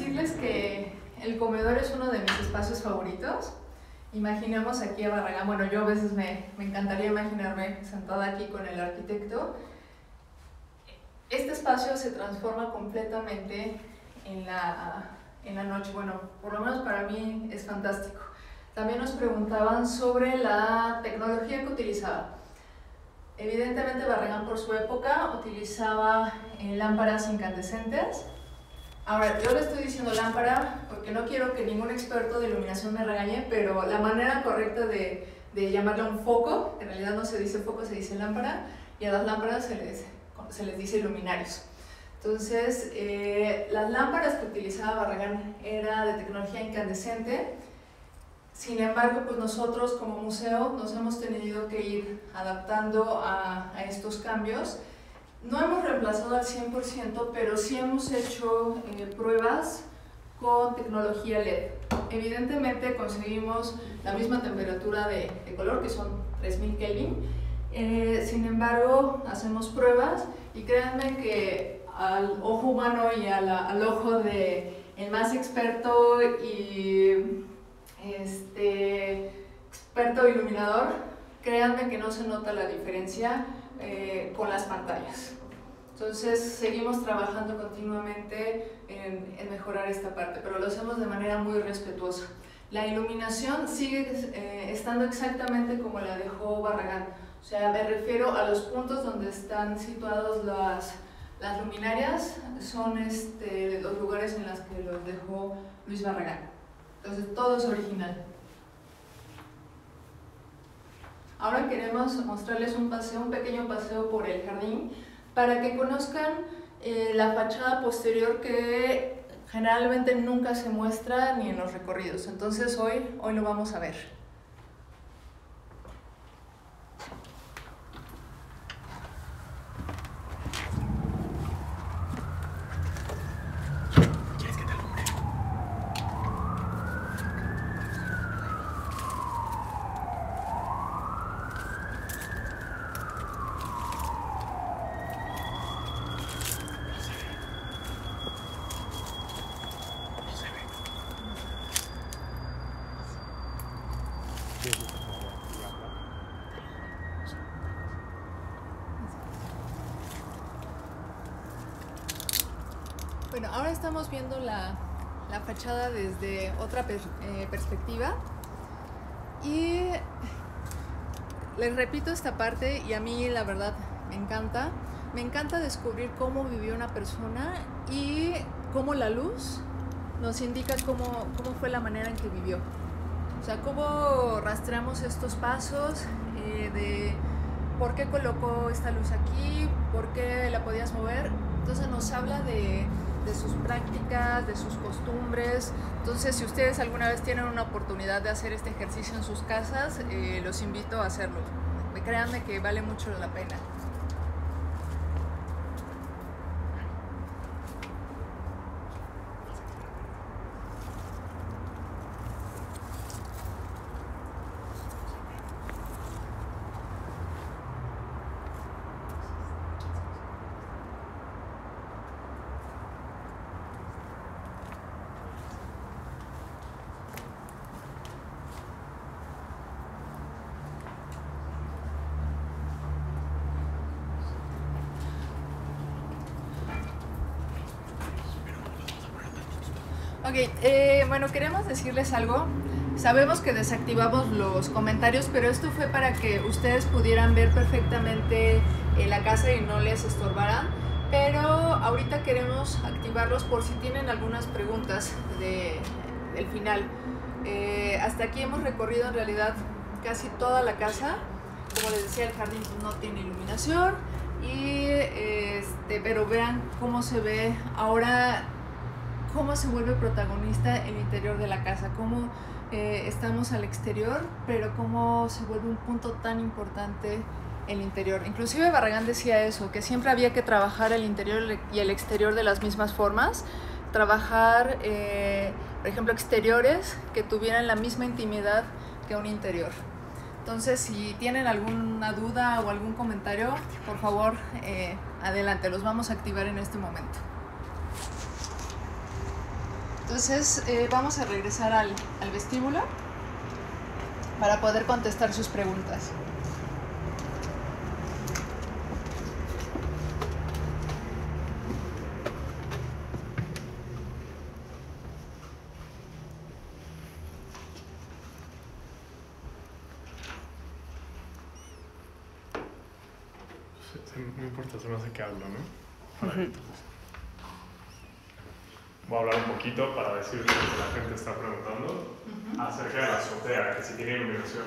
decirles que el comedor es uno de mis espacios favoritos. Imaginemos aquí a Barragán, bueno, yo a veces me encantaría imaginarme sentada aquí con el arquitecto. Este espacio se transforma completamente en la noche, bueno, por lo menos para mí es fantástico. También nos preguntaban sobre la tecnología que utilizaba. Evidentemente Barragán por su época utilizaba lámparas incandescentes. Ahora, yo le estoy diciendo lámpara porque no quiero que ningún experto de iluminación me regañe, pero la manera correcta de llamarle a un foco, en realidad no se dice foco, se dice lámpara, y a las lámparas se les dice luminarios. Entonces, las lámparas que utilizaba Barragán era de tecnología incandescente. Sin embargo, pues nosotros como museo nos hemos tenido que ir adaptando a estos cambios. No hemos reemplazado al 100%, pero sí hemos hecho pruebas con tecnología LED. Evidentemente conseguimos la misma temperatura de color, que son 3000 Kelvin. Sin embargo, hacemos pruebas y créanme que al ojo humano y al ojo del más experto y experto iluminador, créanme que no se nota la diferencia con las pantallas. Entonces seguimos trabajando continuamente en mejorar esta parte, pero lo hacemos de manera muy respetuosa. La iluminación sigue estando exactamente como la dejó Barragán, o sea, me refiero a los puntos donde están situados las luminarias, son los lugares en los que los dejó Luis Barragán. Entonces todo es original. Ahora queremos mostrarles un pequeño paseo por el jardín para que conozcan la fachada posterior que generalmente nunca se muestra ni en los recorridos. Entonces hoy lo vamos a ver. Bueno, ahora estamos viendo la fachada desde otra perspectiva y les repito esta parte y a mí la verdad me encanta descubrir cómo vivió una persona y cómo la luz nos indica cómo fue la manera en que vivió. O sea, cómo rastreamos estos pasos de por qué colocó esta luz aquí, por qué la podías mover. Entonces nos habla de sus prácticas, de sus costumbres. Entonces, si ustedes alguna vez tienen una oportunidad de hacer este ejercicio en sus casas, los invito a hacerlo. Créanme que vale mucho la pena. Ok, bueno, queremos decirles algo. Sabemos que desactivamos los comentarios, pero esto fue para que ustedes pudieran ver perfectamente la casa y no les estorbaran. Pero ahorita queremos activarlos por si tienen algunas preguntas del final. Hasta aquí hemos recorrido en realidad casi toda la casa. Como les decía, el jardín no tiene iluminación, pero vean cómo se ve ahora, cómo se vuelve protagonista el interior de la casa, cómo estamos al exterior, pero cómo se vuelve un punto tan importante el interior. Inclusive Barragán decía eso, que siempre había que trabajar el interior y el exterior de las mismas formas, trabajar, por ejemplo, exteriores que tuvieran la misma intimidad que un interior. Entonces, si tienen alguna duda o algún comentario, por favor, adelante, los vamos a activar en este momento. Entonces vamos a regresar al vestíbulo para poder contestar sus preguntas. No importa, se me hace que hablo, ¿no? Voy a hablar un poquito para decirles lo que la gente está preguntando acerca de la azotea, que si tiene iluminación.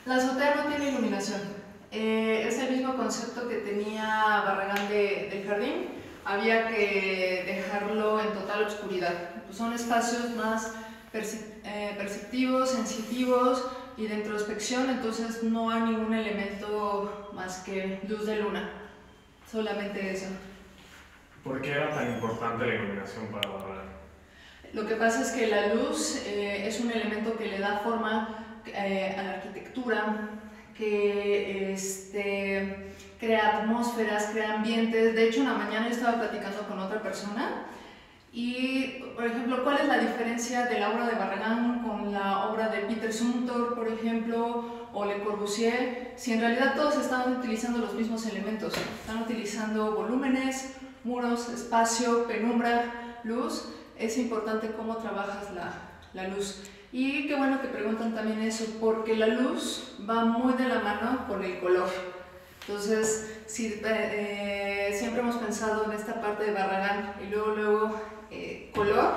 La azotea no tiene iluminación. Es el mismo concepto que tenía Barragán del jardín. Había que dejarlo en total oscuridad. Pues son espacios más perceptivos, sensitivos y de introspección, entonces no hay ningún elemento más que luz de luna. Solamente eso. ¿Por qué era tan importante la iluminación para Barragán? Lo que pasa es que la luz es un elemento que le da forma a la arquitectura, que crea atmósferas, crea ambientes. De hecho, en la mañana yo estaba platicando con otra persona y, por ejemplo, ¿cuál es la diferencia de la obra de Barragán con la obra de Peter Zumthor, por ejemplo, o Le Corbusier? Si en realidad todos estaban utilizando los mismos elementos, están utilizando volúmenes, muros, espacio, penumbra, luz. Es importante cómo trabajas la luz. Y qué bueno que preguntan también eso, porque la luz va muy de la mano con el color. Entonces, siempre hemos pensado en esta parte de Barragán y luego color,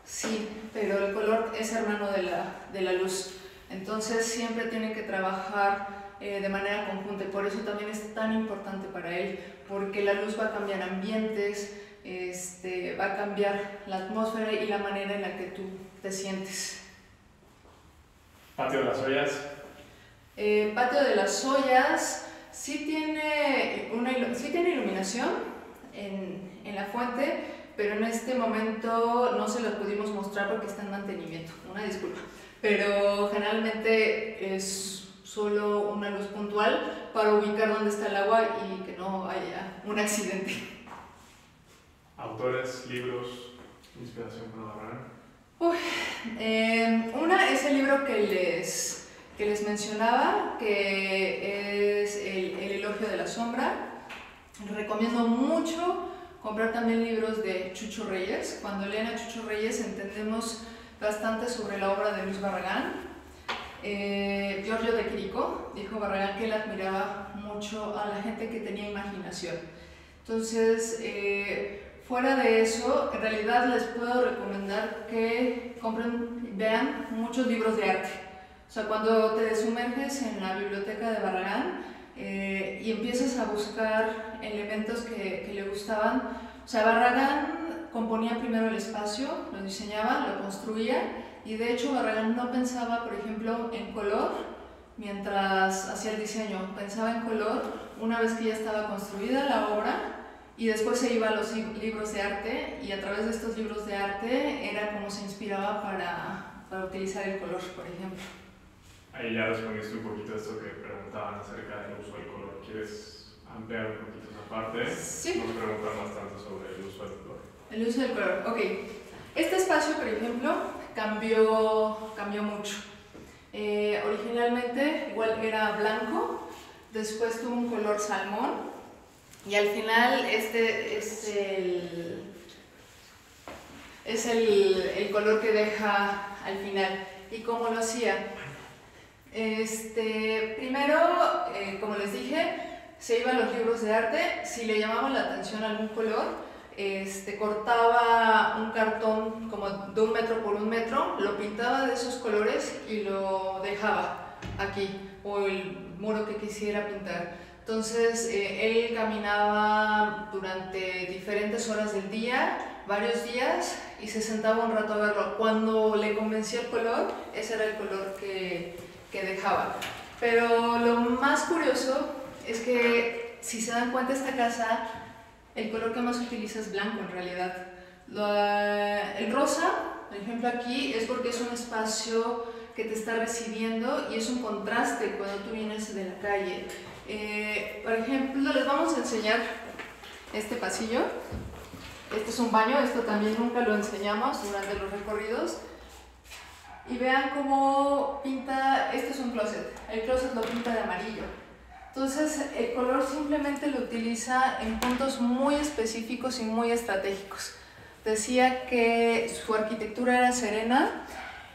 sí, pero el color es hermano de la luz. Entonces, siempre tienen que trabajar de manera conjunta, y por eso también es tan importante para él, porque la luz va a cambiar ambientes, va a cambiar la atmósfera y la manera en la que tú te sientes. ¿Patio de las Ollas? Patio de las Ollas sí tiene iluminación en la fuente, pero en este momento no se la pudimos mostrar porque está en mantenimiento, una disculpa. Pero generalmente es solo una luz puntual para ubicar dónde está el agua y que no haya un accidente. ¿Autores, libros, inspiración para Barragán? Una es el libro que les mencionaba, que es el Elogio de la Sombra. Recomiendo mucho comprar también libros de Chucho Reyes. Cuando leen a Chucho Reyes entendemos bastante sobre la obra de Luis Barragán. Giorgio de Chirico dijo Barragán que él admiraba mucho a la gente que tenía imaginación. Entonces, fuera de eso, en realidad les puedo recomendar que compren, vean muchos libros de arte. O sea, cuando te sumerges en la biblioteca de Barragán y empiezas a buscar elementos que le gustaban, o sea, Barragán componía primero el espacio, lo diseñaba, lo construía, y de hecho Barragán no pensaba, por ejemplo, en color mientras hacía el diseño, pensaba en color una vez que ya estaba construida la obra. Y después se iba a los libros de arte, y a través de estos libros de arte era como se inspiraba para utilizar el color, por ejemplo. Ahí ya respondiste un poquito a esto que preguntaban acerca del uso del color. ¿Quieres ampliar un poquito esa parte? Sí. Nos preguntan bastante sobre el uso del color. El uso del color, ok. Este espacio, por ejemplo, cambió mucho. Originalmente igual era blanco, después tuvo un color salmón, y al final este es el color que deja al final. ¿Y cómo lo hacía? Primero, como les dije, se iba a los libros de arte. Si le llamaba la atención algún color, cortaba un cartón como de 1 metro por 1 metro, lo pintaba de esos colores y lo dejaba aquí, o el muro que quisiera pintar. Entonces él caminaba durante diferentes horas del día, varios días, y se sentaba un rato a verlo. Cuando le convencía el color, ese era el color que dejaba. Pero lo más curioso es que, si se dan cuenta, esta casa, el color que más utiliza es blanco en realidad. El rosa, por ejemplo aquí, es porque es un espacio que te está recibiendo y es un contraste cuando tú vienes de la calle. Por ejemplo, les vamos a enseñar este pasillo. Este es un baño, esto también nunca lo enseñamos durante los recorridos. Y vean cómo pinta, este es un closet, el closet lo pinta de amarillo. Entonces el color simplemente lo utiliza en puntos muy específicos y muy estratégicos. Decía que su arquitectura era serena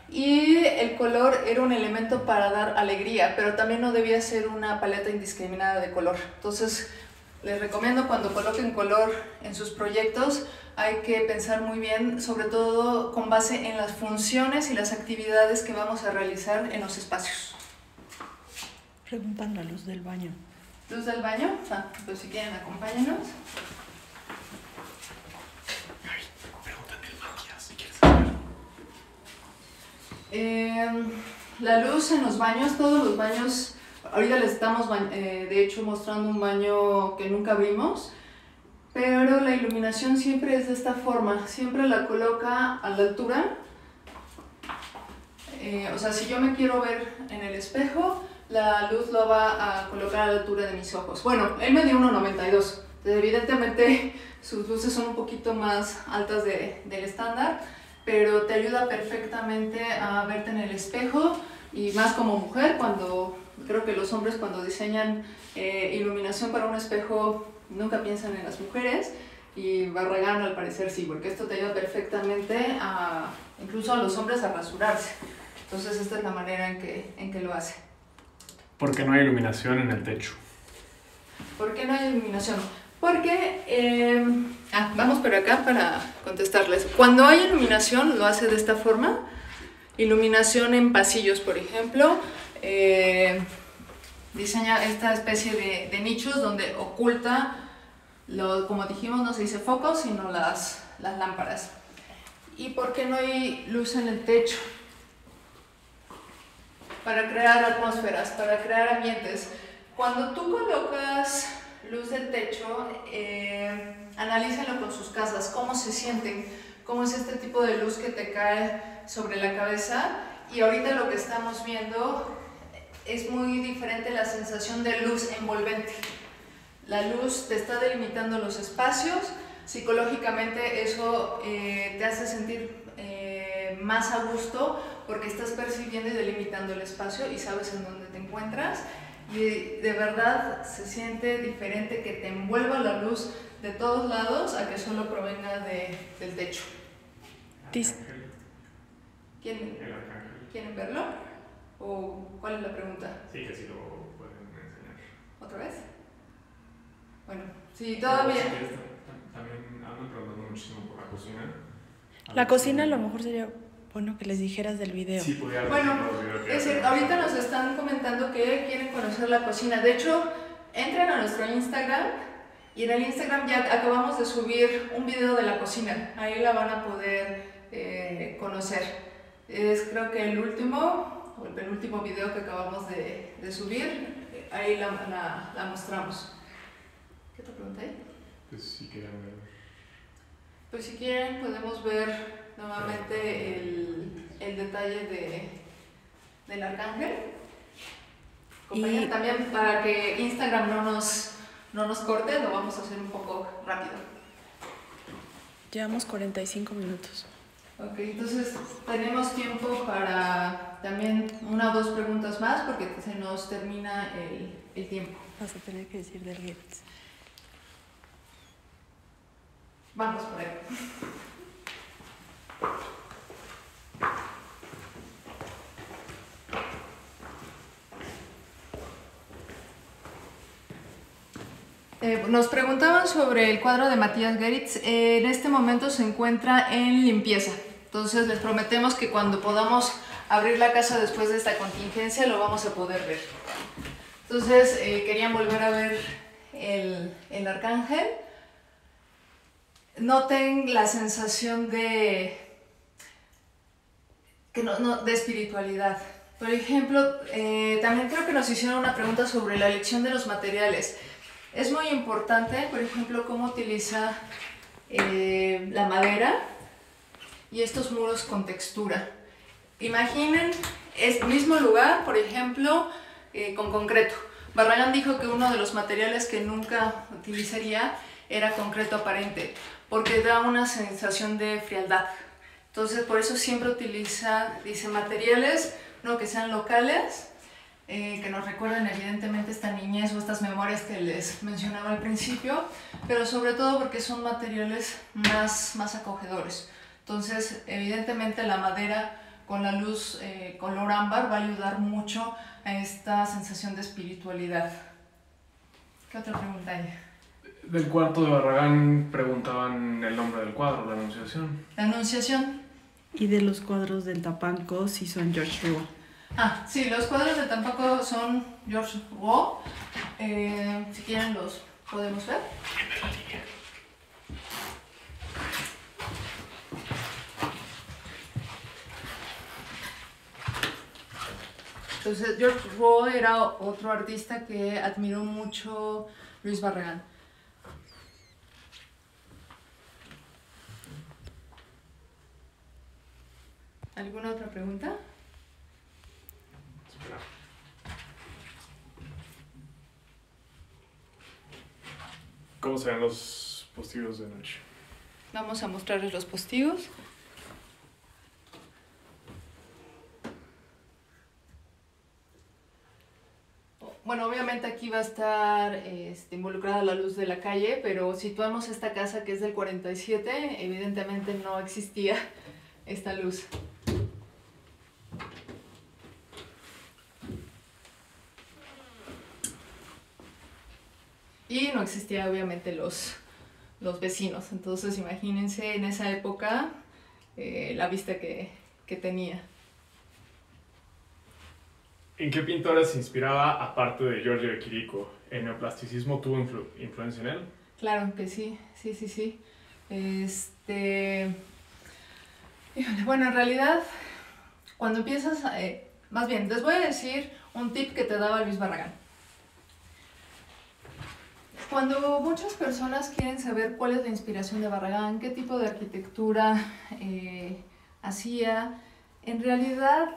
y el color era un elemento para dar alegría, pero también no debía ser una paleta indiscriminada de color. Entonces les recomiendo cuando coloquen color en sus proyectos, hay que pensar muy bien, sobre todo con base en las funciones y las actividades que vamos a realizar en los espacios. Preguntan la luz del baño. ¿Luz del baño? Pues si quieren, acompáñenos. Preguntan el maquillas, si quieres saber. La luz en los baños, todos los baños, ahorita les estamos de hecho mostrando un baño que nunca abrimos, pero la iluminación siempre es de esta forma, siempre la coloca a la altura. O sea, si yo me quiero ver en el espejo, la luz lo va a colocar a la altura de mis ojos. Bueno, él me dio 1.92, evidentemente sus luces son un poquito más altas del estándar, pero te ayuda perfectamente a verte en el espejo, y más como mujer, creo que los hombres cuando diseñan iluminación para un espejo nunca piensan en las mujeres, y Barragán al parecer sí, porque esto te ayuda perfectamente incluso a los hombres a rasurarse. Entonces esta es la manera en que lo hace. ¿Por qué no hay iluminación en el techo? ¿Por qué no hay iluminación? Porque, vamos por acá para contestarles. Cuando hay iluminación lo hace de esta forma. Iluminación en pasillos, por ejemplo. Diseña esta especie de nichos donde oculta, como dijimos, no se dice focos, sino las lámparas. ¿Y por qué no hay luz en el techo? Para crear atmósferas, para crear ambientes. Cuando tú colocas luz del techo, analízalo con sus casas, cómo se sienten, cómo es este tipo de luz que te cae sobre la cabeza. Y ahorita lo que estamos viendo es muy diferente la sensación de luz envolvente. La luz te está delimitando los espacios, psicológicamente eso te hace sentir más a gusto porque estás percibiendo y delimitando el espacio y sabes en dónde te encuentras, y de verdad se siente diferente que te envuelva la luz de todos lados a que solo provenga del techo. ¿Quieren verlo? ¿O cuál es la pregunta? Sí, que sí lo pueden enseñar. ¿Otra vez? Bueno, sí, todavía... También andan preguntando muchísimo por la cocina. La cocina a lo mejor sería bueno que les dijeras del video. Sí, podría haber. Bueno, ahorita nos están comentando que quieren conocer la cocina. De hecho, entren a nuestro Instagram y en el Instagram ya acabamos de subir un video de la cocina. Ahí la van a poder conocer. Es creo que el último o el penúltimo video que acabamos de subir. Ahí la mostramos. ¿Qué te pregunté? Pues si quieren ver. Pues si quieren podemos ver nuevamente el detalle del arcángel. Compañera, también para que Instagram no nos corte, lo vamos a hacer un poco rápido. Llevamos 45 minutos. Ok, entonces tenemos tiempo para también una o dos preguntas más porque se nos termina el tiempo. Vas a tener que decir del Gates. Vamos por ahí. Nos preguntaban sobre el cuadro de Matías Geritz. En este momento se encuentra en limpieza. Entonces les prometemos que cuando podamos abrir la casa después de esta contingencia lo vamos a poder ver. Entonces querían volver a ver el arcángel. Noten la sensación de espiritualidad. Por ejemplo, también creo que nos hicieron una pregunta sobre la elección de los materiales. Es muy importante, por ejemplo, cómo utiliza la madera y estos muros con textura. Imaginen este mismo lugar, por ejemplo, con concreto. Barragán dijo que uno de los materiales que nunca utilizaría era concreto aparente, porque da una sensación de frialdad. Entonces por eso siempre utiliza, dice, materiales, ¿no?, que sean locales, que nos recuerden evidentemente esta niñez o estas memorias que les mencionaba al principio, pero sobre todo porque son materiales más acogedores. Entonces evidentemente la madera con la luz color ámbar va a ayudar mucho a esta sensación de espiritualidad. ¿Qué otra pregunta hay? Del cuarto de Barragán preguntaban el nombre del cuadro, la Anunciación. La Anunciación. Y de los cuadros del Tampanco, sí son George Rouault. Ah, sí, los cuadros de Tampanco son George Rouault. Si quieren los podemos ver. Entonces, George Rouault era otro artista que admiró mucho Luis Barragán. ¿Alguna otra pregunta? Espera. ¿Cómo se ven los postigos de noche? Vamos a mostrarles los postigos. Bueno, obviamente aquí va a estar involucrada la luz de la calle, pero situamos esta casa que es del 47, evidentemente no existía esta luz. Y no existía obviamente los vecinos, entonces imagínense en esa época la vista que tenía. ¿En qué pintores se inspiraba, aparte de Giorgio de Chirico? ¿El neoplasticismo tuvo influencia en él? Claro que sí. Bueno, en realidad, cuando empiezas, más bien, les voy a decir un tip que te daba Luis Barragán. Cuando muchas personas quieren saber cuál es la inspiración de Barragán, qué tipo de arquitectura hacía, en realidad,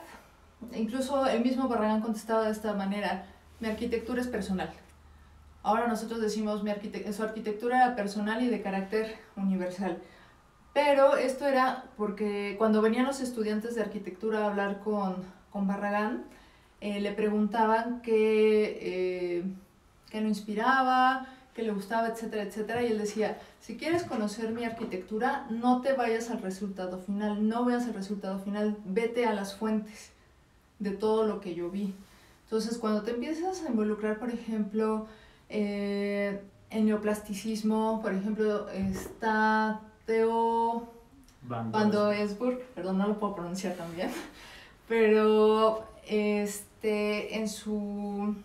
incluso el mismo Barragán contestaba de esta manera: mi arquitectura es personal. Ahora nosotros decimos su arquitectura era personal y de carácter universal. Pero esto era porque cuando venían los estudiantes de arquitectura a hablar con Barragán, le preguntaban qué lo inspiraba, qué le gustaba, etcétera, etcétera. Y él decía: si quieres conocer mi arquitectura, no te vayas al resultado final, no veas el resultado final, vete a las fuentes de todo lo que yo vi. Entonces, cuando te empiezas a involucrar, por ejemplo, en neoplasticismo, por ejemplo, está Theo van Doesburg, perdón, no lo puedo pronunciar tan bien, pero en su...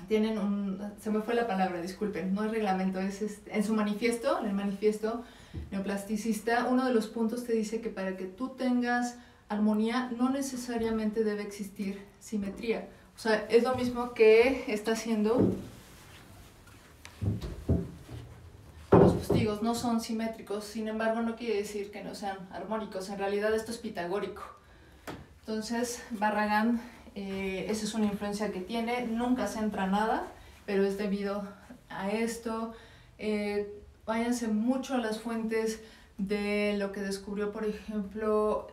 se me fue la palabra, disculpen, no es reglamento, es en su manifiesto, en el manifiesto neoplasticista, uno de los puntos te dice que para que tú tengas armonía no necesariamente debe existir simetría. O sea, es lo mismo que está haciendo los postigos, no son simétricos, sin embargo no quiere decir que no sean armónicos, en realidad esto es pitagórico. Entonces Barragán, esa es una influencia que tiene, nunca centra nada, pero es debido a esto. Váyanse mucho a las fuentes de lo que descubrió, por ejemplo,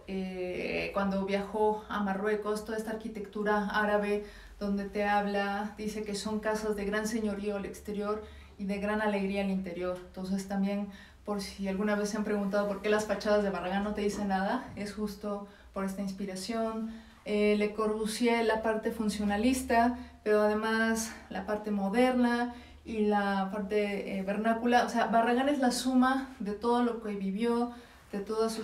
cuando viajó a Marruecos, toda esta arquitectura árabe donde te habla, dice que son casas de gran señorío al exterior y de gran alegría al interior. Entonces también, por si alguna vez se han preguntado por qué las fachadas de Barragán no te dicen nada, es justo por esta inspiración. Le Corbusier, la parte funcionalista, pero además la parte moderna y la parte vernácula. O sea, Barragán es la suma de todo lo que vivió, de toda su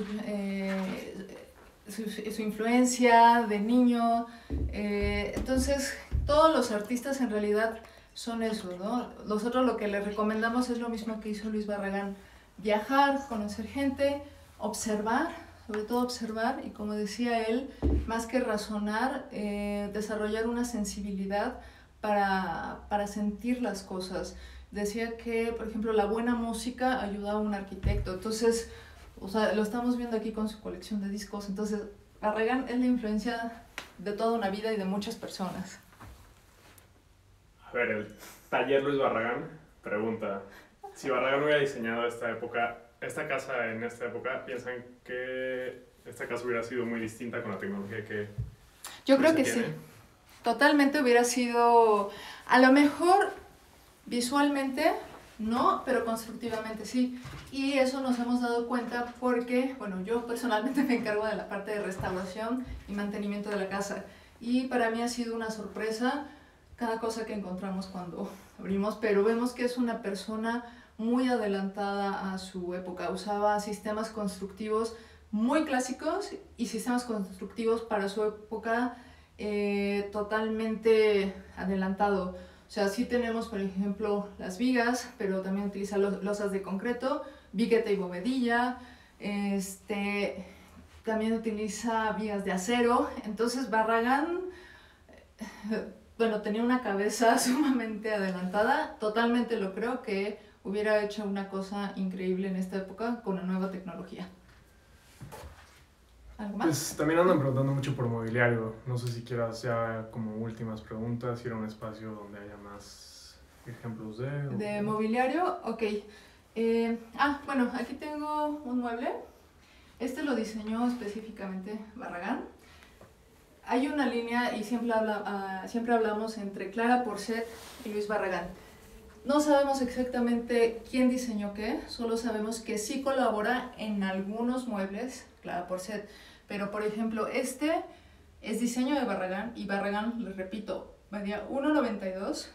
influencia de niño. Entonces, todos los artistas en realidad son eso, ¿no? Nosotros lo que les recomendamos es lo mismo que hizo Luis Barragán: viajar, conocer gente, observar, sobre todo observar, y como decía él, más que razonar, desarrollar una sensibilidad para sentir las cosas. Decía que, por ejemplo, la buena música ayuda a un arquitecto. Entonces, o sea, lo estamos viendo aquí con su colección de discos. Entonces, Barragán es la influencia de toda una vida y de muchas personas. A ver, el taller Luis Barragán pregunta: si Barragán hubiera diseñado esta casa en esta época, ¿piensan que esta casa hubiera sido muy distinta con la tecnología que Yo creo se que tiene? sí. Totalmente hubiera sido, a lo mejor visualmente no, pero constructivamente sí. Y eso nos hemos dado cuenta porque, bueno, yo personalmente me encargo de la parte de restauración y mantenimiento de la casa. Y para mí ha sido una sorpresa cada cosa que encontramos cuando abrimos, pero vemos que es una persona muy adelantada a su época. Usaba sistemas constructivos muy clásicos y sistemas constructivos para su época totalmente adelantado. O sea, sí tenemos, por ejemplo, las vigas, pero también utiliza losas de concreto, vigueta y bovedilla, también utiliza vigas de acero. Entonces Barragán, bueno, tenía una cabeza sumamente adelantada. Totalmente lo creo que hubiera hecho una cosa increíble en esta época con la nueva tecnología. ¿Algo más? Pues también andan preguntando mucho por mobiliario. No sé si quieras ya como últimas preguntas, ir a un espacio donde haya más ejemplos De mobiliario, ok. Bueno, aquí tengo un mueble. Este lo diseñó específicamente Barragán. Hay una línea y siempre hablamos entre Clara Porcet y Luis Barragán. No sabemos exactamente quién diseñó qué, solo sabemos que sí colabora en algunos muebles Clara Porcet. Pero, por ejemplo, este es diseño de Barragán y Barragán, les repito, medía 1,92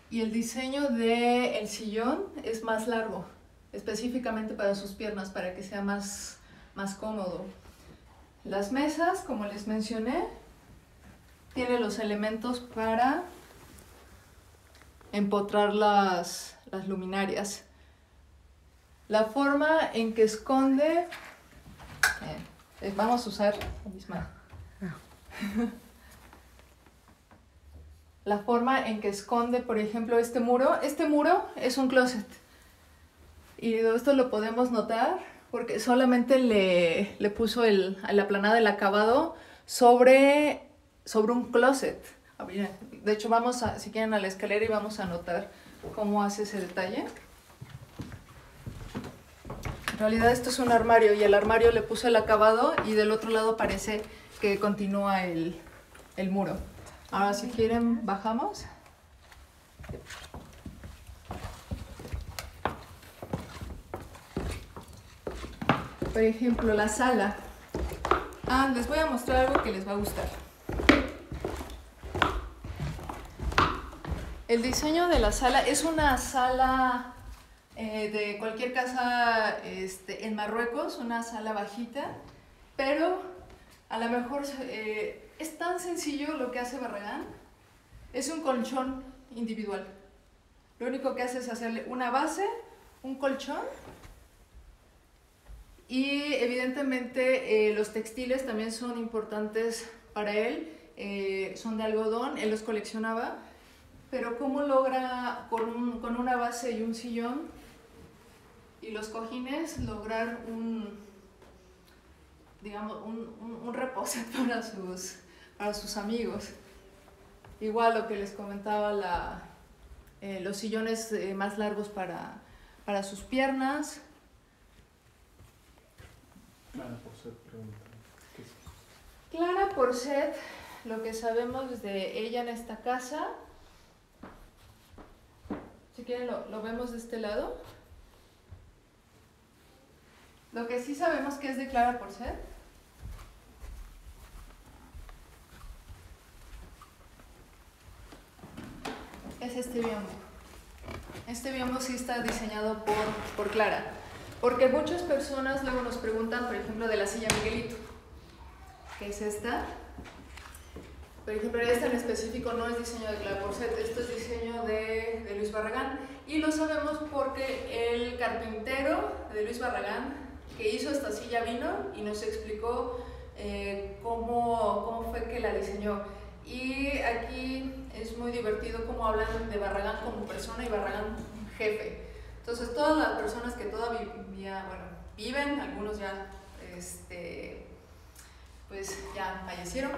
y el diseño del sillón es más largo, específicamente para sus piernas, para que sea más cómodo. Las mesas, como les mencioné, tiene los elementos para empotrar las luminarias. La forma en que esconde... vamos a usar la misma. La forma en que esconde, por ejemplo, este muro es un closet. Y esto lo podemos notar porque solamente le puso la aplanada del acabado sobre un closet. De hecho, vamos si quieren, a la escalera y vamos a notar cómo hace ese detalle. En realidad esto es un armario y el armario le puso el acabado y del otro lado parece que continúa el muro. Ahora si quieren bajamos. Por ejemplo, la sala. Les voy a mostrar algo que les va a gustar. El diseño de la sala es una sala de cualquier casa en Marruecos, una sala bajita, pero a lo mejor es tan sencillo lo que hace Barragán. Es un colchón individual. Lo único que hace es hacerle una base, un colchón, y evidentemente los textiles también son importantes para él. Son de algodón, él los coleccionaba, pero cómo logra con una base y un sillón y los cojines lograr un reposo para sus amigos. Igual lo que les comentaba, los sillones más largos para sus piernas. Clara Porcet pregunta. Clara Porcet, lo que sabemos de ella en esta casa, si quieren lo vemos de este lado. Lo que sí sabemos que es de Clara Porcet es este biombo. Este biombo sí está diseñado por Clara, porque muchas personas luego nos preguntan, por ejemplo, de la silla Miguelito, que es esta. Por ejemplo, esta en específico no es diseño de Clara Porcet, esto es diseño de Luis Barragán, y lo sabemos porque el carpintero de Luis Barragán que hizo esta silla vino y nos explicó cómo fue que la diseñó. Y aquí es muy divertido cómo hablan de Barragán como persona y Barragán jefe. Entonces todas las personas que todavía viven, algunos ya pues ya fallecieron,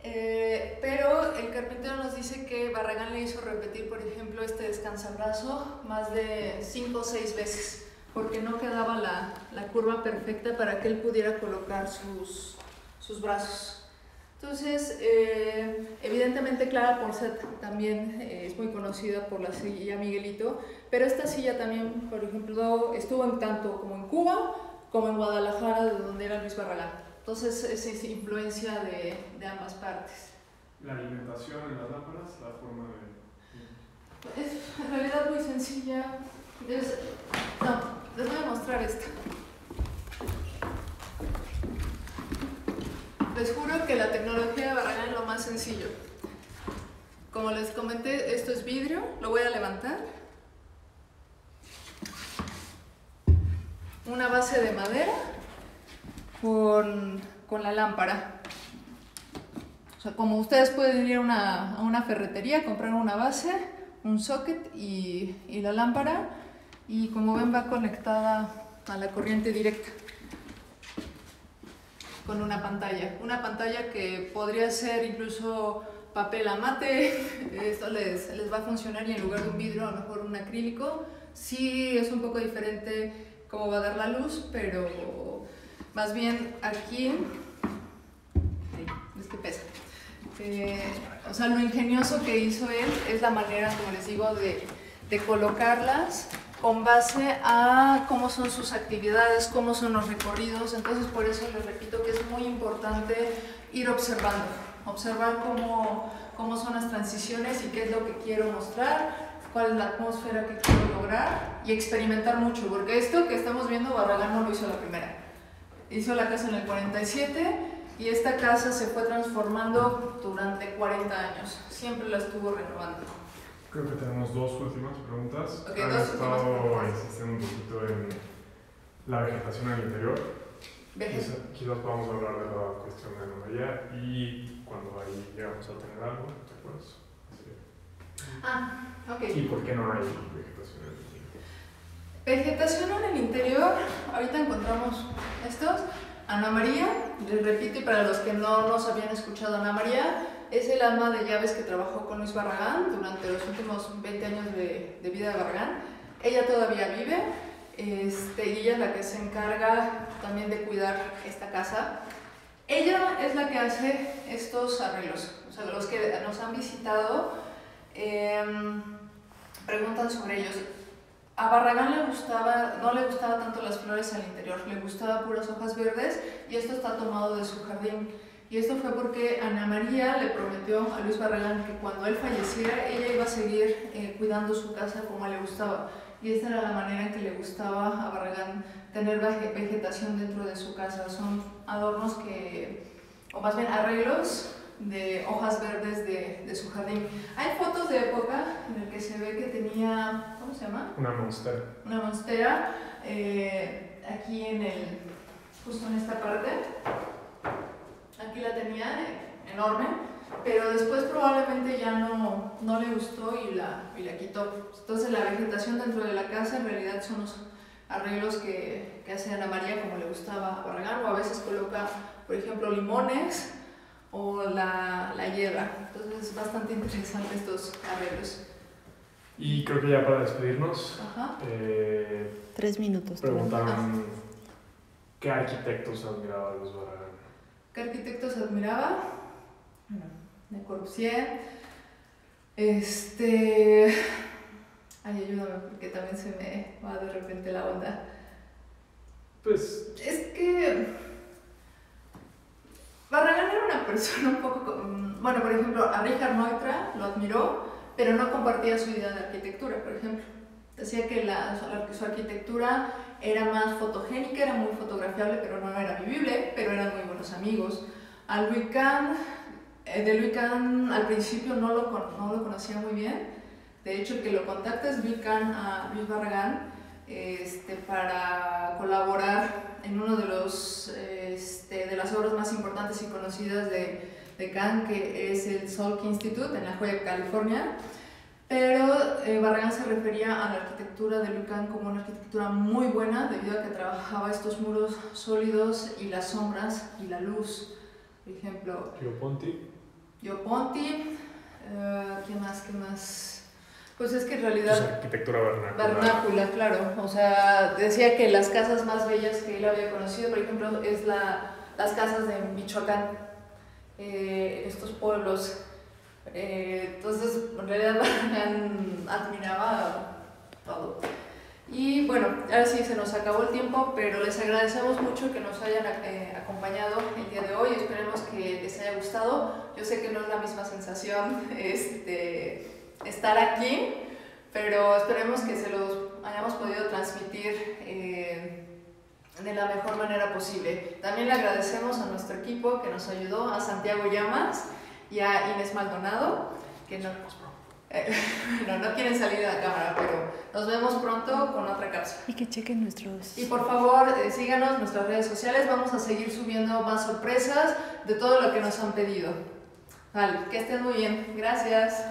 pero el carpintero nos dice que Barragán le hizo repetir, por ejemplo, este descansabrazo más de 5 o 6 veces, porque no quedaba la curva perfecta para que él pudiera colocar sus brazos. Entonces, evidentemente Clara Porcet también es muy conocida por la silla Miguelito, pero esta silla también, por ejemplo, estuvo tanto como en Cuba como en Guadalajara, de donde era Luis Barragán. Entonces, es influencia de ambas partes. La alimentación en las lámparas, la forma de... Es en realidad muy sencilla. No, les voy a mostrar esta. Les juro que la tecnología de Barragán es lo más sencillo. Como les comenté, esto es vidrio, lo voy a levantar. Una base de madera con la lámpara. O sea, como ustedes pueden ir a una ferretería, comprar una base, un socket y la lámpara, y como ven va conectada a la corriente directa con una pantalla que podría ser incluso papel a mate. Esto les va a funcionar, y en lugar de un vidrio a lo mejor un acrílico. Sí, es un poco diferente cómo va a dar la luz, pero más bien aquí es que pesa. O sea, lo ingenioso que hizo él es la manera, como les digo, de colocarlas con base a cómo son sus actividades, cómo son los recorridos. Entonces, por eso les repito que es muy importante ir observar cómo son las transiciones y qué es lo que quiero mostrar, cuál es la atmósfera que quiero lograr, y experimentar mucho, porque esto que estamos viendo Barragán no lo hizo la primera. Hizo la casa en el 47 y esta casa se fue transformando durante 40 años, siempre la estuvo renovando. Creo que tenemos dos últimas preguntas. Okay, Han dos últimas estado preguntas. insistiendo un poquito en la vegetación en el interior. Quizás podamos hablar de la cuestión de Ana María, y cuando ahí llegamos a tener algo, ¿te acuerdas? Sí. Ok. ¿Y por qué no hay vegetación en el interior? Vegetación en el interior, ahorita encontramos estos. Ana María, les repito, y para los que no nos habían escuchado, Ana María es el ama de llaves que trabajó con Luis Barragán durante los últimos 20 años de vida de Barragán. Ella todavía vive, y ella es la que se encarga también de cuidar esta casa. Ella es la que hace estos arreglos. O sea, los que nos han visitado preguntan sobre ellos. A Barragán no le gustaba tanto las flores al interior, le gustaba puras hojas verdes, y esto está tomado de su jardín. Y esto fue porque Ana María le prometió a Luis Barragán que cuando él falleciera, ella iba a seguir cuidando su casa como a él le gustaba. Y esta era la manera en que le gustaba a Barragán tener vegetación dentro de su casa. Son adornos o más bien arreglos de hojas verdes de su jardín. Hay fotos de época en las que se ve que tenía, ¿cómo se llama? Una monstera. Una monstera, aquí justo en esta parte. Aquí la tenía enorme, pero después probablemente ya no le gustó y la quitó. Entonces la vegetación dentro de la casa en realidad son los arreglos que hace Ana María como le gustaba a Barragán, o a veces coloca, por ejemplo, limones o la hierba. Entonces es bastante interesante estos arreglos. Y creo que ya para despedirnos, 3 minutos. preguntaron qué arquitectos admiraba Luis Barragán. ¿Qué arquitectos admiraba? Bueno, Le Corbusier. Ay, ayúdame, porque también se me va de repente la onda. Pues... Es que Barragán era una persona un poco... Bueno, por ejemplo, a Richard Neutra lo admiró, pero no compartía su idea de arquitectura, por ejemplo. Decía que su arquitectura era más fotogénica, era muy fotografiable, pero no era vivible, pero eran muy buenos amigos. A Louis Kahn, de Louis Kahn al principio no lo conocía muy bien. De hecho, el que lo contacta es Louis Kahn a Luis Barragán para colaborar en uno de las obras más importantes y conocidas de Kahn, que es el Salk Institute en La Joya, California. Pero Barragán se refería a la arquitectura de Louis Kahn como una arquitectura muy buena, debido a que trabajaba estos muros sólidos y las sombras y la luz. Por ejemplo, Gio Ponti. Gio Ponti, ¿Qué más? ¿Qué más? Pues es que en realidad... Pues arquitectura vernácula. Vernácula, claro. O sea, decía que las casas más bellas que él había conocido, por ejemplo, es las casas de Michoacán, estos pueblos. Entonces, en realidad, admiraba todo. Y bueno, ahora sí se nos acabó el tiempo, pero les agradecemos mucho que nos hayan acompañado el día de hoy. Esperemos que les haya gustado. Yo sé que no es la misma sensación estar aquí, pero esperemos que se los hayamos podido transmitir de la mejor manera posible. También le agradecemos a nuestro equipo que nos ayudó, a Santiago Llamas y a Inés Maldonado, que no quieren salir de la cámara, pero nos vemos pronto con otra cápsula. Y que chequen nuestros... Y por favor, síganos en nuestras redes sociales, vamos a seguir subiendo más sorpresas de todo lo que nos han pedido. Vale, que estén muy bien. Gracias.